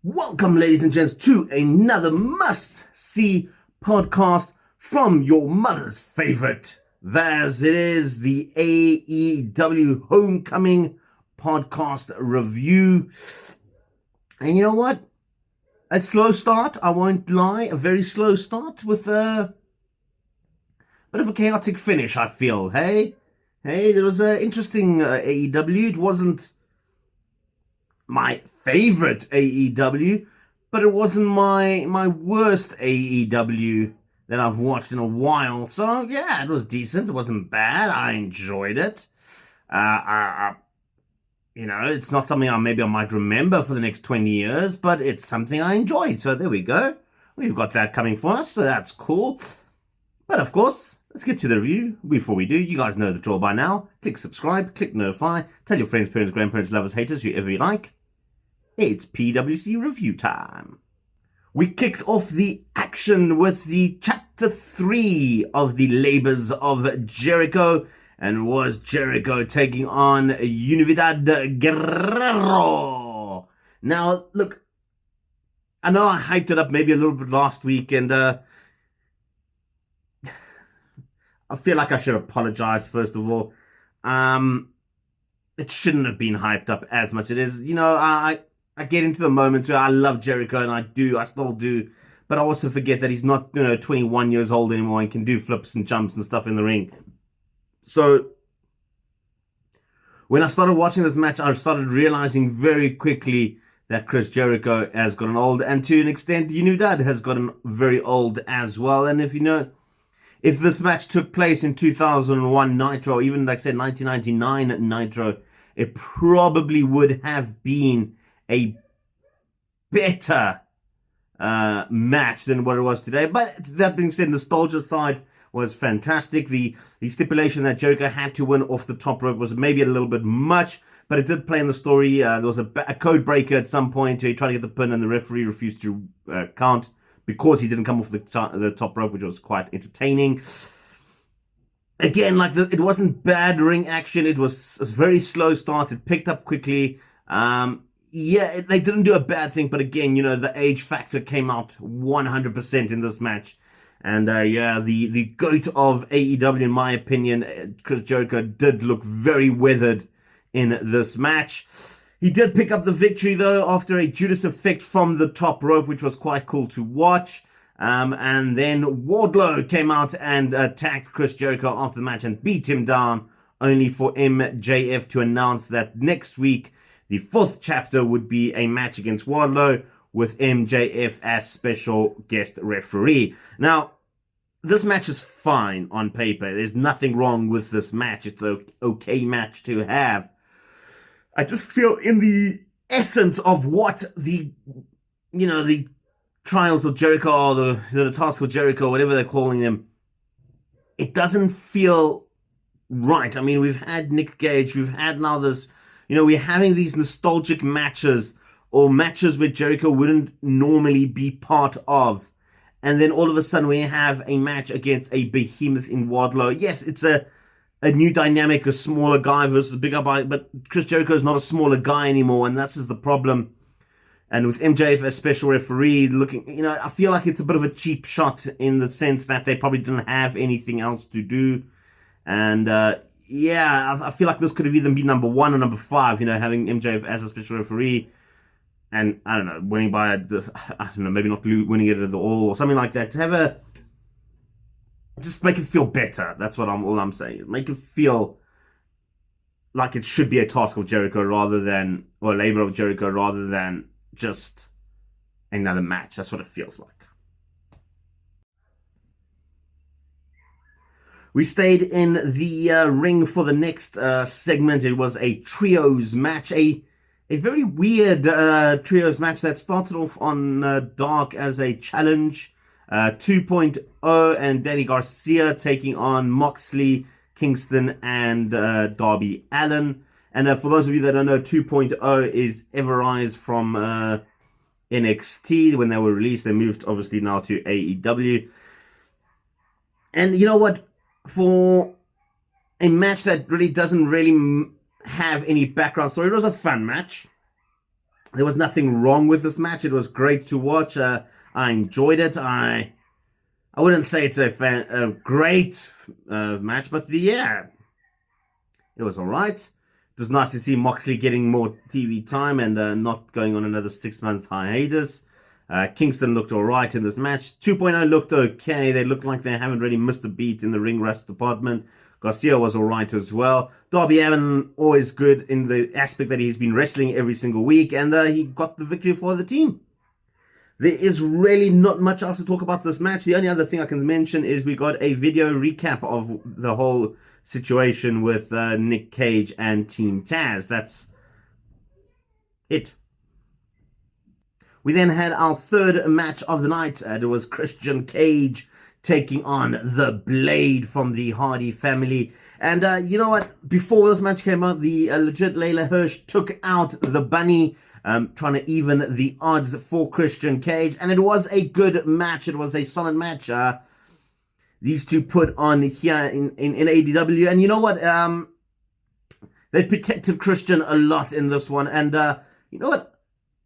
Welcome, ladies and gents, to another must-see podcast from your mother's favorite. As it is the AEW Homecoming podcast review. And you know what? A slow start, I won't lie, a very slow start with a bit of a chaotic finish, I feel. Hey, there was an interesting AEW. It wasn't my favorite AEW, but it wasn't my worst AEW that I've watched in a while. So yeah, it was decent. It wasn't bad. I enjoyed it. It's not something I might remember for the next 20 years, but it's something I enjoyed. So there we go. We've got that coming for us, so that's cool. But of course, let's get to the review. Before we do, you guys know the drill by now. Click subscribe, click notify, tell your friends, parents, grandparents, lovers, haters, whoever you like. It's PWC review time. We kicked off the action with the chapter 3 of the Labors of Jericho, and was Jericho taking on Unidad Guerrero. Now, look, I know I hyped it up maybe a little bit last week, and I feel like I should apologize, first of all. It shouldn't have been hyped up as much as it is. You know, I get into the moments where I love Jericho, and I still do, but I also forget that he's not, 21 years old anymore and can do flips and jumps and stuff in the ring. So, when I started watching this match, I started realizing very quickly that Chris Jericho has gotten old, and to an extent, Unidad has gotten very old as well. And if this match took place in 2001 Nitro, even like I said, 1999 Nitro, it probably would have been a better match than what it was today. But that being said, nostalgia side was fantastic. The stipulation that Jericho had to win off the top rope was maybe a little bit much, but it did play in the story. There was a code breaker at some point where he tried to get the pin and the referee refused to count because he didn't come off the top rope, which was quite entertaining. Again, it wasn't bad ring action. It was a very slow start. It picked up quickly. They didn't do a bad thing, but again, the age factor came out 100% in this match. And the GOAT of AEW, in my opinion, Chris Jericho, did look very weathered in this match. He did pick up the victory, though, after a Judas effect from the top rope, which was quite cool to watch. And then Wardlow came out and attacked Chris Jericho after the match and beat him down, only for MJF to announce that next week, the 4th chapter would be a match against Wardlow with MJF as special guest referee. Now, this match is fine on paper. There's nothing wrong with this match. It's an okay match to have. I just feel in the essence of what the trials of Jericho or the task of Jericho, whatever they're calling them, it doesn't feel right. I mean, we've had Nick Gage, we've had now this, we're having these nostalgic matches or matches where Jericho wouldn't normally be part of. And then all of a sudden we have a match against a behemoth in Wardlow. Yes, it's a new dynamic, a smaller guy versus a bigger guy, but Chris Jericho is not a smaller guy anymore, and that's just the problem. And with MJF as special referee, I feel like it's a bit of a cheap shot in the sense that they probably didn't have anything else to do. And I feel like this could have either been number 1 or number 5, having MJF as a special referee. And, I don't know, winning by, maybe not winning it at all or something like that. To just make it feel better. That's all I'm saying. Make it feel like it should be a task of Jericho or a labor of Jericho rather than just another match. That's what it feels like. We stayed in the ring for the next segment. It was a trios match, a very weird trios match that started off on Dark as a challenge. 2.0 and Danny Garcia taking on Moxley, Kingston, and Darby Allin. And for those of you that don't know, 2.0 is Everrise from NXT. When they were released, they moved obviously now to AEW. And you know what? For a match that really doesn't have any background story, it was a fun match. There was nothing wrong with this match. It was great to watch. I enjoyed it. I wouldn't say it's a great match, but yeah, it was all right. It was nice to see Moxley getting more TV time and not going on another 6-month hiatus. Kingston looked all right in this match. 2.0 looked okay. They looked like they haven't really missed a beat in the ring rust department. Garcia was all right as well. Darby Allin, always good in the aspect that he's been wrestling every single week, and he got the victory for the team. There is really not much else to talk about this match. The only other thing I can mention is we got a video recap of the whole situation with Nick Cage and Team Taz. That's it. We then had our third match of the night. It was Christian Cage taking on the Blade from the Hardy family. And you know what? Before this match came out, the legit Layla Hirsch took out the Bunny, trying to even the odds for Christian Cage. And it was a good match. It was a solid match. These two put on here in AEW. And you know what? They protected Christian a lot in this one. And you know what?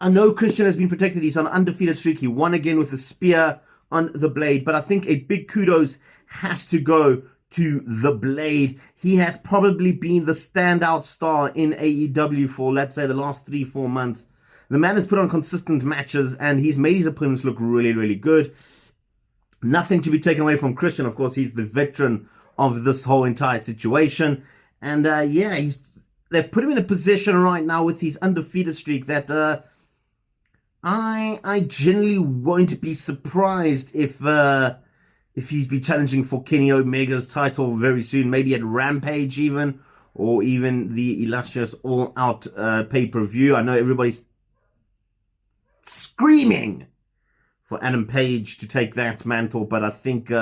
I know Christian has been protected. He's on an undefeated streak. He won again with the spear on the Blade. But I think a big kudos has to go to the Blade. He has probably been the standout star in AEW for, let's say, the last 3-4 months. The man has put on consistent matches and he's made his opponents look really, really good. Nothing to be taken away from Christian. Of course, he's the veteran of this whole entire situation. And yeah, they've put him in a position right now with his undefeated streak that I generally won't be surprised if he's be challenging for Kenny Omega's title very soon, maybe at Rampage even, or even the illustrious All Out pay-per-view. I know everybody's screaming for Adam Page to take that mantle, but I think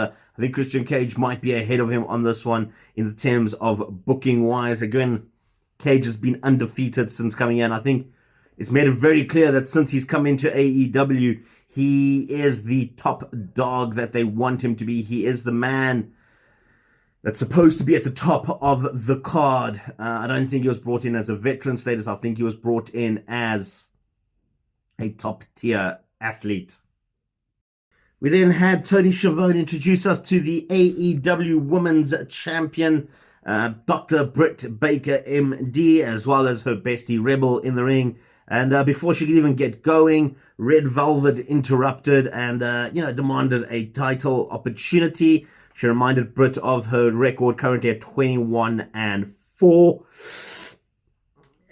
Christian Cage might be ahead of him on this one in the terms of booking wise. Again, Cage has been undefeated since coming in. I think it's made it very clear that since he's come into AEW, he is the top dog that they want him to be. He is the man that's supposed to be at the top of the card. I don't think he was brought in as a veteran status. I think he was brought in as a top tier athlete. We then had Tony Schiavone introduce us to the AEW Women's Champion, Dr. Britt Baker, MD, as well as her bestie Rebel in the ring. And before she could even get going, Red Velvet interrupted and, demanded a title opportunity. She reminded Britt of her record currently at 21-4.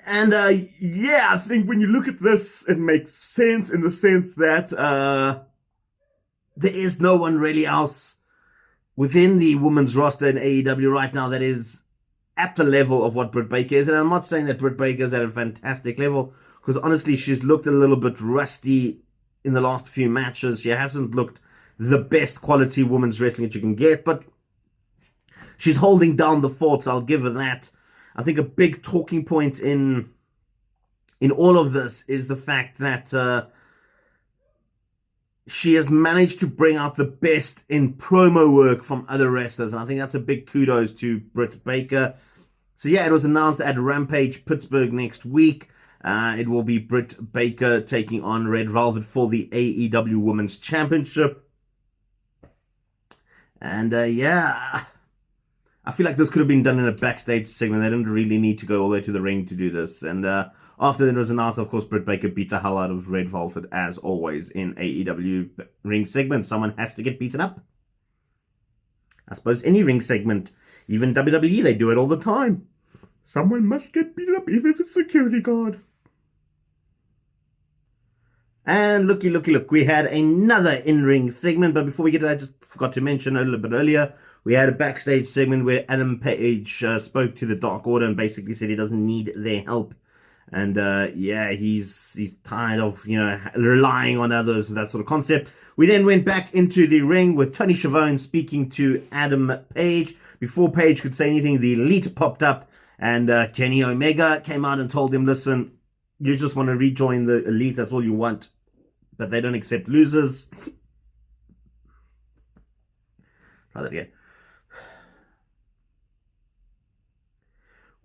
And, I think when you look at this, it makes sense in the sense that there is no one really else within the women's roster in AEW right now that is at the level of what Britt Baker is. And I'm not saying that Britt Baker is at a fantastic level, because honestly, she's looked a little bit rusty in the last few matches. She hasn't looked the best quality women's wrestling that you can get, but she's holding down the fort, so I'll give her that. I think a big talking point in all of this is the fact that she has managed to bring out the best in promo work from other wrestlers, and I think that's a big kudos to Britt Baker. So yeah, it was announced at Rampage Pittsburgh next week. It will be Britt Baker taking on Red Velvet for the AEW Women's Championship. And I feel like this could have been done in a backstage segment. They didn't really need to go all the way to the ring to do this. And after it was announced, of course, Britt Baker beat the hell out of Red Velvet, as always, in AEW ring segments. Someone has to get beaten up. I suppose any ring segment, even WWE, they do it all the time. Someone must get beaten up, even if it's security guard. And look, we had another in-ring segment, but before we get to that, I just forgot to mention a little bit earlier, we had a backstage segment where Adam Page spoke to the Dark Order and basically said he doesn't need their help. And he's tired of, relying on others, that sort of concept. We then went back into the ring with Tony Schiavone speaking to Adam Page. Before Page could say anything, the Elite popped up, and Kenny Omega came out and told him, listen, you just want to rejoin the Elite, that's all you want. But they don't accept losers. Try that again.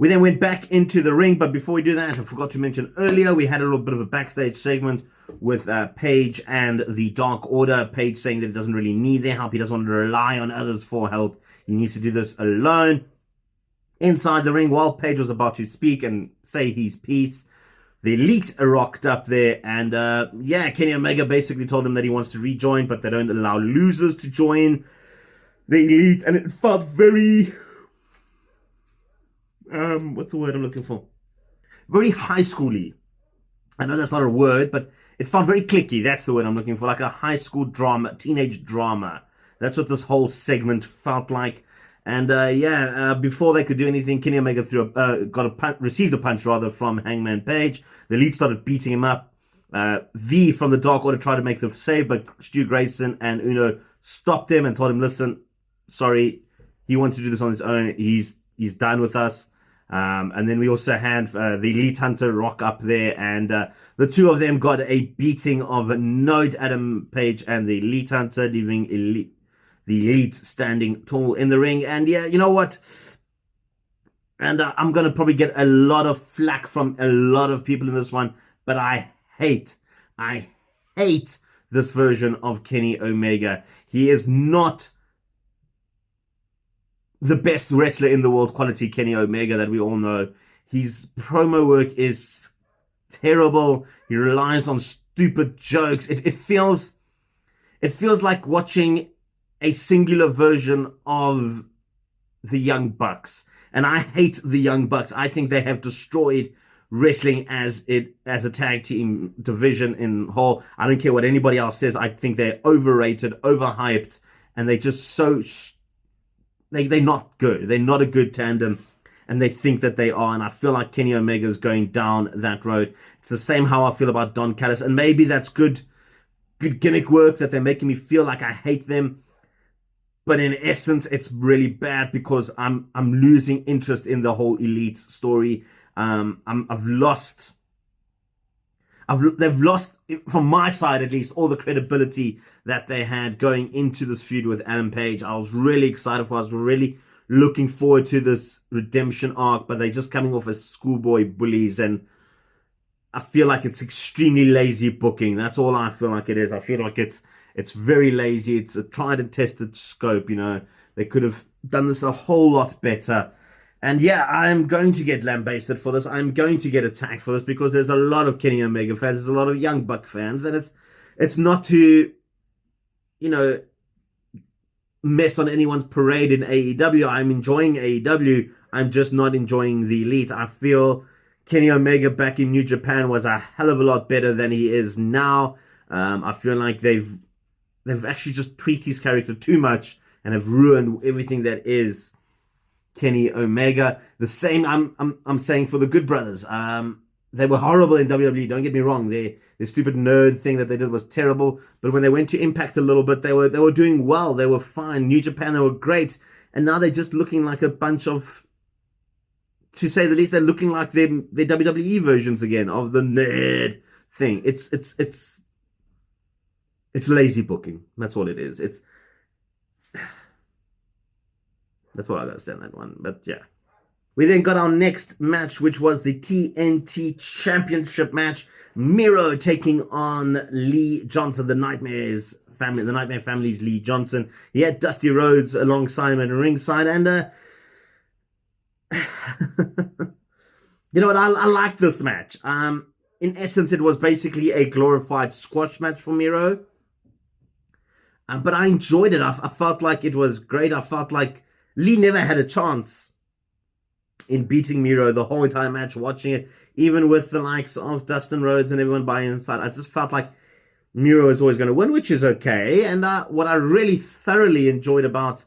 We then went back into the ring, but before we do that, I forgot to mention earlier, we had a little bit of a backstage segment with Paige and the Dark Order. Paige saying that he doesn't really need their help. He doesn't want to rely on others for help. He needs to do this alone. Inside the ring, while Paige was about to speak and say his piece, the Elite rocked up there, and Kenny Omega basically told him that he wants to rejoin, but they don't allow losers to join the Elite, and it felt very... what's the word I'm looking for? Very high schooly. I know that's not a word, but it felt very clicky. That's the word I'm looking for. Like a high school drama, teenage drama. That's what this whole segment felt like. And before they could do anything, Kenny Omega received a punch from Hangman Page. The Elite started beating him up. V from the Dark Order tried to make the save, but Stu Grayson and Uno stopped him and told him, "Listen, sorry, he wants to do this on his own. He's done with us." And then we also had the Elite Hunter rock up there, and the two of them got a beating of note, Adam Page and the Elite Hunter, leaving the Elite standing tall in the ring. And yeah, you know what? And I'm going to probably get a lot of flack from a lot of people in this one, but I hate this version of Kenny Omega. He is not the best wrestler in the world, quality Kenny Omega that we all know. His promo work is terrible. He relies on stupid jokes. It feels like watching a singular version of the Young Bucks. And I hate the Young Bucks. I think they have destroyed wrestling as a tag team division in whole. I don't care what anybody else says. I think they're overrated, overhyped, and they just they're not good. They're not a good tandem, and they think that they are. And I feel like Kenny Omega is going down that road. It's the same how I feel about Don Callis, and maybe that's good gimmick work that they're making me feel like I hate them. But in essence, it's really bad because I'm losing interest in the whole Elite story. They've lost, from my side at least, all the credibility that they had going into this feud with Adam Page. I was really excited for it. I was really looking forward to this redemption arc, but they're just coming off as schoolboy bullies, and I feel like it's extremely lazy booking. That's all I feel like it is. I feel like it's very lazy. It's a tried and tested scope, you know. They could have done this a whole lot better. And yeah, I'm going to get lambasted for this. I'm going to get attacked for this because there's a lot of Kenny Omega fans. There's a lot of Young Buck fans. And it's not to, you know, mess on anyone's parade in AEW. I'm enjoying AEW. I'm just not enjoying the Elite. I feel Kenny Omega back in New Japan was a hell of a lot better than he is now. I feel like they've actually just tweaked his character too much and have ruined everything that is Kenny Omega. The same I'm saying for the Good Brothers. They were horrible in WWE, don't get me wrong. The stupid nerd thing that they did was terrible. But when they went to Impact a little bit, they were doing well. They were fine. New Japan, they were great. And now they're just looking like a bunch of, to say the least, they're looking like their WWE versions again of the nerd thing. It's lazy booking. That's all it is. That's what I gotta say on that one. But yeah. We then got our next match, which was the TNT Championship match. Miro taking on Lee Johnson, the Nightmare Family's Lee Johnson. He had Dusty Rhodes alongside him at ringside, and you know what? I like this match. In essence, it was basically a glorified squash match for Miro. But I enjoyed it. I felt like it was great. I felt like Lee never had a chance in beating Miro the whole entire match, watching it, even with the likes of Dustin Rhodes and everyone by inside. I just felt like Miro is always going to win, which is okay. And what I really thoroughly enjoyed about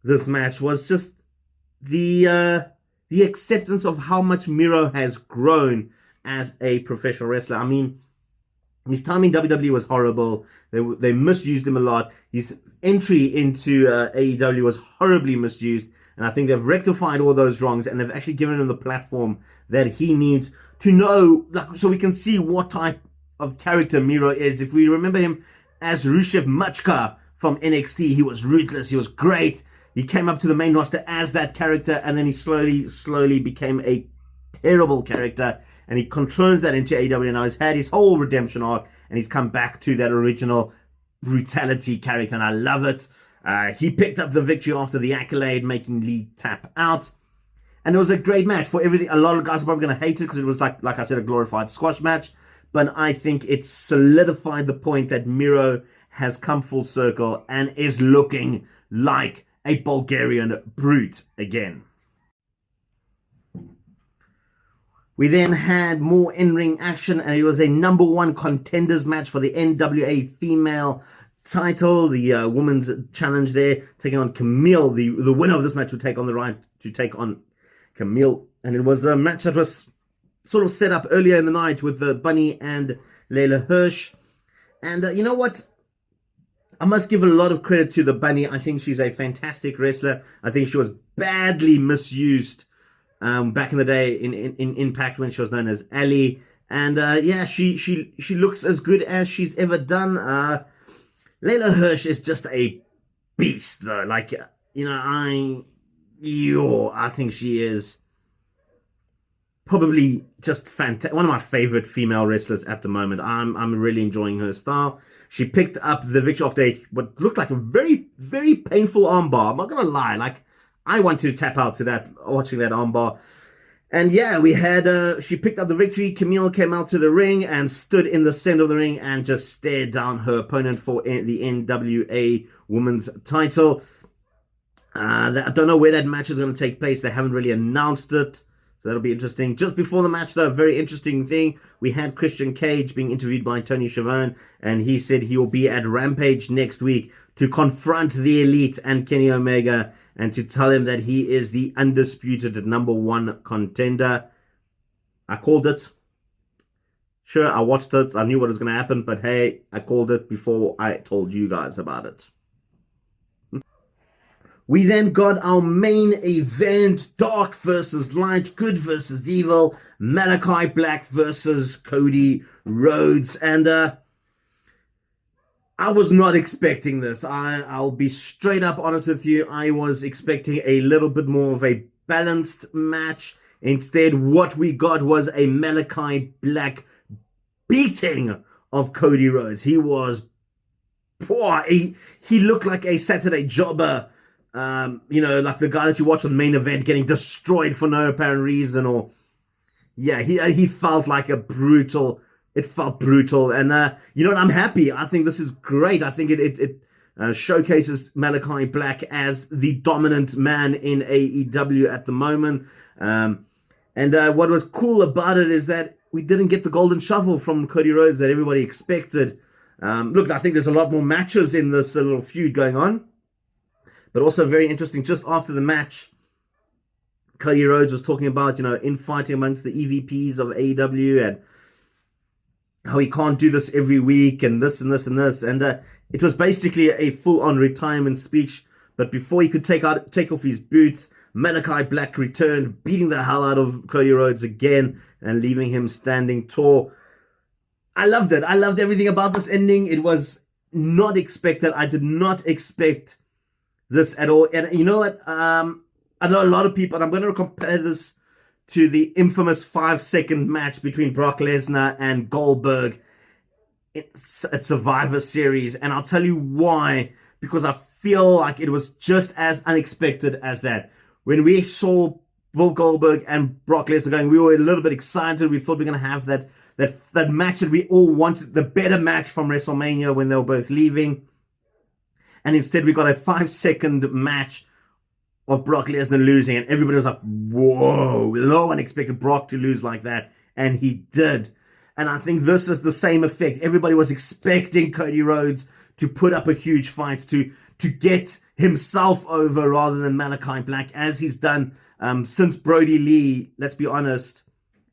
this match was just the acceptance of how much Miro has grown as a professional wrestler. I mean, his time in WWE was horrible. They misused him a lot. His entry into AEW was horribly misused. And I think they've rectified all those wrongs, and they've actually given him the platform that he needs to know, so we can see what type of character Miro is. If we remember him as Rusev Machka from NXT, he was ruthless, he was great, He came up to the main roster as that character, and then he slowly became a terrible character, and he controls that into AEW. Now he's had his whole redemption arc, and he's come back to that original brutality character, and I love it. He picked up the victory after the accolade, making Lee tap out. And it was a great match for everything. A lot of guys are probably going to hate it because it was like I said, a glorified squash match. But I think it solidified the point that Miro has come full circle and is looking like a Bulgarian brute again. We then had more in-ring action, and it was a number one contenders match for the NWA female title. The women's challenge there, taking on Camille. The winner of this match would take on the right to take on Camille. And it was a match that was sort of set up earlier in the night with the Bunny and Layla Hirsch. And you know what? I must give a lot of credit to the Bunny. I think she's a fantastic wrestler. I think she was badly misused back in the day in Impact when she was known as Ali. And yeah, she looks as good as she's ever done. Layla Hirsch is just a beast, though. Like, you know, I think she is probably just fantastic. One of my favorite female wrestlers at the moment. I'm really enjoying her style. She picked up the victory after what looked like a very, very painful armbar. I'm not going to lie. Like, I wanted to tap out to that, watching that armbar. And yeah, we had, she picked up the victory. Camille came out to the ring and stood in the center of the ring and just stared down her opponent for the NWA Women's title. I don't know where that match is going to take place. They haven't really announced it. So that'll be interesting. Just before the match, though, a very interesting thing. We had Christian Cage being interviewed by Tony Schiavone, and he said he will be at Rampage next week to confront the Elite and Kenny Omega and to tell him that he is the undisputed number one contender. I called it. Sure, I watched it. I knew what was going to happen, but hey, I called it before I told you guys about it. We then got our main event, Dark versus Light, Good versus Evil, Malachi Black versus Cody Rhodes. And I was not expecting this. I'll be straight up honest with you. I was expecting a little bit more of a balanced match. Instead, what we got was a Malachi Black beating of Cody Rhodes. He was poor. He looked like a Saturday jobber. You know, like the guy that you watch on the main event getting destroyed for no apparent reason, or yeah, he felt like a brutal. It felt brutal, and you know what? I'm happy. I think this is great. I think it showcases Malachi Black as the dominant man in AEW at the moment. And what was cool about it is that we didn't get the golden shovel from Cody Rhodes that everybody expected. Look, I think there's a lot more matches in this little feud going on. But also very interesting, just after the match, Cody Rhodes was talking about, you know, infighting amongst the EVPs of AEW and how he can't do this every week and this and this and this. And it was basically a full-on retirement speech. But before he could take off his boots, Malachi Black returned, beating the hell out of Cody Rhodes again and leaving him standing tall. I loved it. I loved everything about this ending. It was not expected. I did not expect this at all. And you know what? I know a lot of people, and I'm going to compare this to the infamous 5-second match between Brock Lesnar and Goldberg at Survivor Series. And I'll tell you why. Because I feel like it was just as unexpected as that. When we saw Bill Goldberg and Brock Lesnar going, we were a little bit excited. We thought we were going to have that match that we all wanted, the better match from WrestleMania when they were both leaving. And instead we got a 5-second match of Brock Lesnar losing. And everybody was like, whoa. No one expected Brock to lose like that. And he did. And I think this is the same effect. Everybody was expecting Cody Rhodes to put up a huge fight, to get himself over rather than Malachi Black, as he's done since Brody Lee. Let's be honest,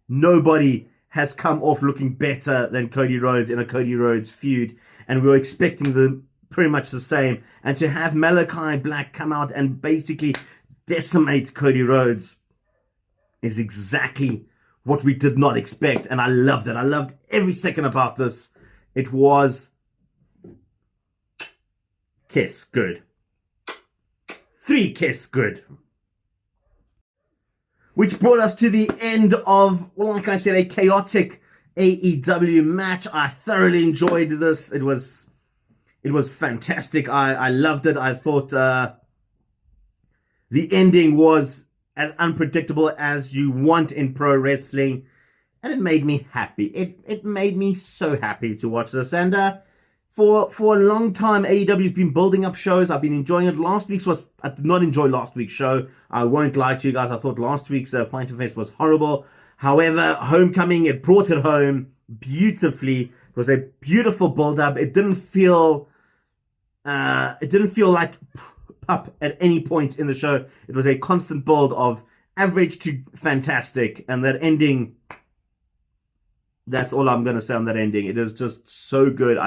nobody has come off looking better than Cody Rhodes in a Cody Rhodes feud. And we were expecting pretty much the same. And to have Malachi Black come out and basically decimate Cody Rhodes is exactly what we did not expect. And I loved it. I loved every second about this. It was kiss good. 3 kiss good. Which brought us to the end of, well, like I said, a chaotic AEW match. I thoroughly enjoyed this. It was fantastic. I loved it. I thought the ending was as unpredictable as you want in pro wrestling, and it made me happy. It made me so happy to watch this. And for a long time, AEW's been building up shows. I've been enjoying it. I did not enjoy last week's show. I won't lie to you guys. I thought last week's Fighter Fest was horrible. However, Homecoming, it brought it home beautifully. It was a beautiful build-up. It didn't feel like up at any point in the show. It was a constant build of average to fantastic, and that ending, that's all I'm going to say on that ending. It is just so good.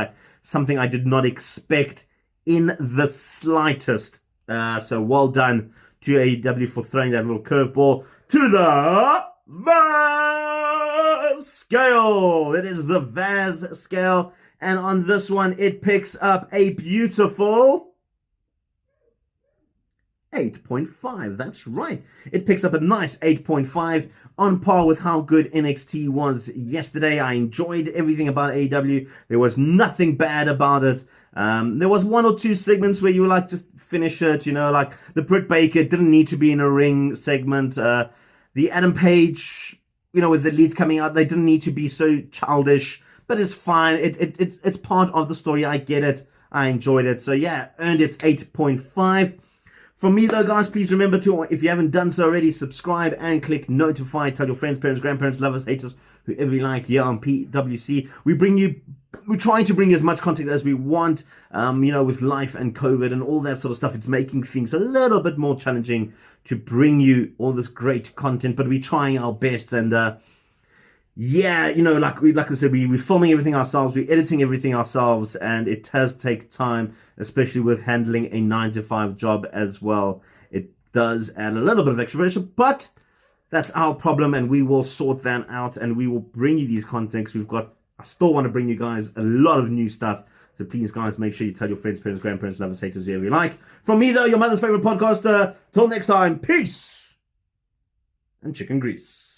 Something I did not expect in the slightest. So well done to AEW for throwing that little curveball to the Vaz scale. It is the Vaz scale. And on this one, it picks up a beautiful 8.5. That's right. It picks up a nice 8.5, on par with how good NXT was yesterday. I enjoyed everything about AEW. There was nothing bad about it. There was 1 or 2 segments where you were like, just finish it, like the Britt Baker didn't need to be in a ring segment. The Adam Page, with the leads coming out, they didn't need to be so childish, but it's fine. It's part of the story. I get it. I enjoyed it. So yeah, earned its 8.5. For me though, guys, please remember to, if you haven't done so already, subscribe and click notify. Tell your friends, parents, grandparents, lovers, haters, whoever you like here on PWC. We're trying to bring you as much content as we want, with life and COVID and all that sort of stuff. It's making things a little bit more challenging to bring you all this great content, but we're trying our best. And like I said, we're filming everything ourselves, we're editing everything ourselves, and it does take time, especially with handling a 9-to-5 job as well. It does add a little bit of extra pressure, but that's our problem, and we will sort that out, and we will bring you these contents. I still want to bring you guys a lot of new stuff. So please, guys, make sure you tell your friends, parents, grandparents, lovers, haters, whoever you like. From me, though, your mother's favorite podcaster. Till next time, peace and chicken grease.